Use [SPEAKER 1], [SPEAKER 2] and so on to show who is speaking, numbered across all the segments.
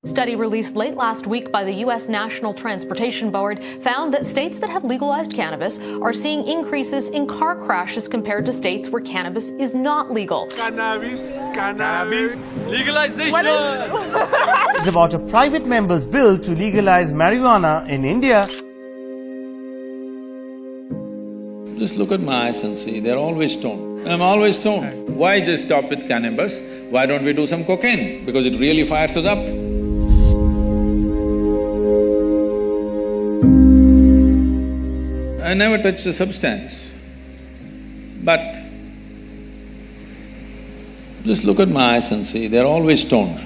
[SPEAKER 1] Study released late last week by the U.S. National Transportation Board found that states that have legalized cannabis are seeing increases in car crashes compared to states where cannabis is not legal.
[SPEAKER 2] Cannabis, legalization!
[SPEAKER 3] It's about a private member's bill to legalize marijuana in India.
[SPEAKER 4] Just look at my eyes and see, they're always stoned. I'm always stoned. Why just stop with cannabis? Why don't we do some cocaine? Because it really fires us up. I never touched a substance, but just look at my eyes and see, they're always stoned.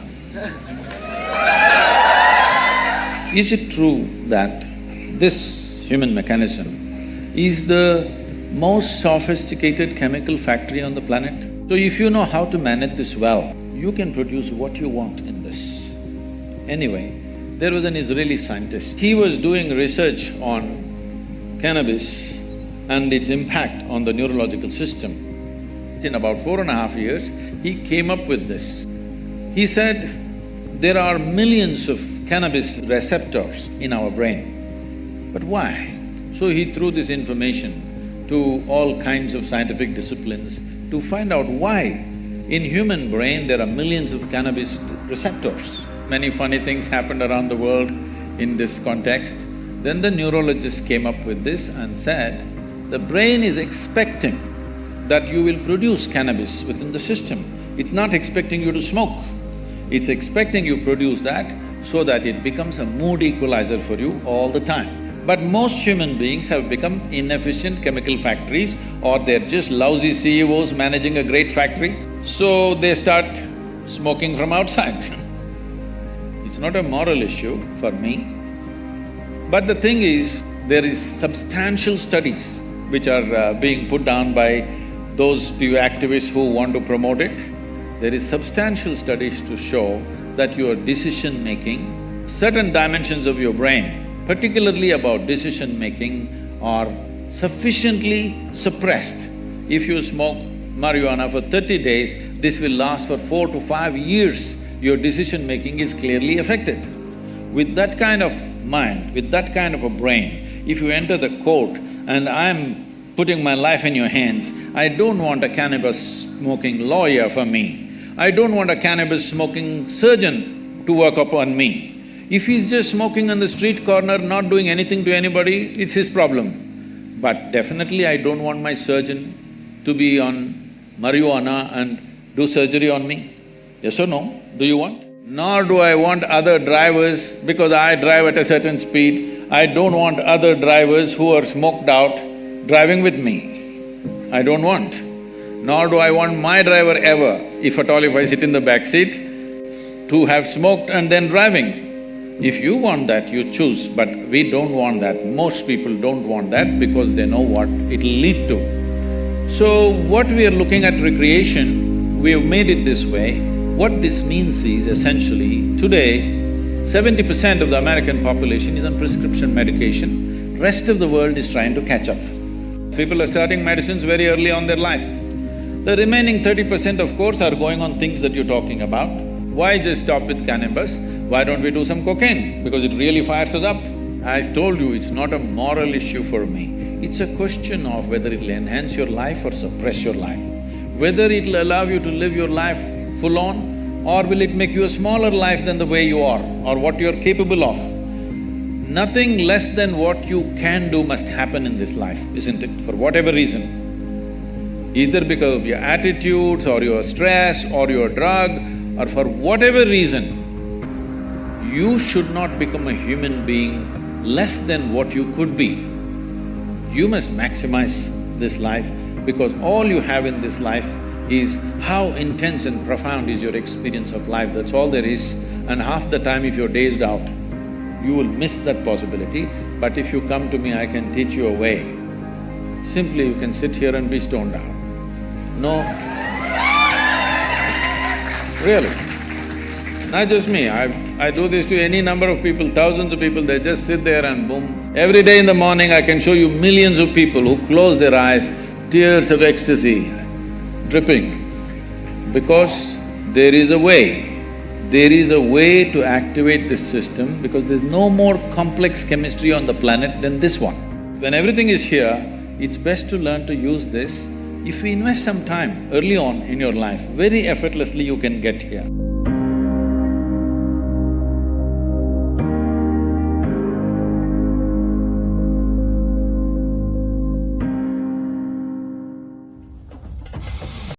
[SPEAKER 4] Is it true that this human mechanism is the most sophisticated chemical factory on the planet? So if you know how to manage this well, you can produce what you want in this. Anyway, there was an Israeli scientist, he was doing research on cannabis and its impact on the neurological system. In about 4.5 years, he came up with this. He said, there are millions of cannabis receptors in our brain, but why? So he threw this information to all kinds of scientific disciplines to find out why in human brain there are millions of cannabis receptors. Many funny things happened around the world in this context. Then the neurologists came up with this and said, the brain is expecting that you will produce cannabis within the system. It's not expecting you to smoke. It's expecting you produce that so that it becomes a mood equalizer for you all the time. But most human beings have become inefficient chemical factories, or they're just lousy CEOs managing a great factory, so they start smoking from outside. It's not a moral issue for me. But the thing is, there is substantial studies which are being put down by those few activists who want to promote it. There is substantial studies to show that your decision-making, certain dimensions of your brain, particularly about decision-making, are sufficiently suppressed. If you smoke marijuana for 30 days, this will last for 4 to 5 years. Your decision-making is clearly affected. With that kind of mind, with that kind of a brain, if you enter the court and I'm putting my life in your hands, I don't want a cannabis-smoking lawyer for me. I don't want a cannabis-smoking surgeon to work upon me. If he's just smoking on the street corner, not doing anything to anybody, it's his problem. But definitely I don't want my surgeon to be on marijuana and do surgery on me. Yes or no? Do you want? Nor do I want other drivers, because I drive at a certain speed, I don't want other drivers who are smoked out driving with me. I don't want. Nor do I want my driver ever, if at all if I sit in the back seat, to have smoked and then driving. If you want that, you choose, but we don't want that. Most people don't want that because they know what it'll lead to. So, what we are looking at recreation, we have made it this way. What this means is essentially, today, 70% of the American population is on prescription medication, rest of the world is trying to catch up. People are starting medicines very early on their life. The remaining 30% of course are going on things that you're talking about. Why just stop with cannabis? Why don't we do some cocaine? Because it really fires us up. I told you, it's not a moral issue for me. It's a question of whether it'll enhance your life or suppress your life. Whether it'll allow you to live your life full on, or will it make you a smaller life than the way you are, or what you're capable of. Nothing less than what you can do must happen in this life, isn't it? For whatever reason. Either because of your attitudes, or your stress, or your drug, or for whatever reason, you should not become a human being less than what you could be. You must maximize this life, because all you have in this life is how intense and profound is your experience of life, that's all there is. And half the time if you're dazed out, you will miss that possibility. But if you come to me, I can teach you a way. Simply you can sit here and be stoned out. No. Really. Not just me, I do this to any number of people, thousands of people, they just sit there and boom. Every day in the morning I can show you millions of people who close their eyes, tears of ecstasy dripping, because there is a way there is a way to activate this system because there's no more complex chemistry on the planet than this one. When everything is here, it's best to learn to use this. If you invest some time early on in your life, very effortlessly you can get here.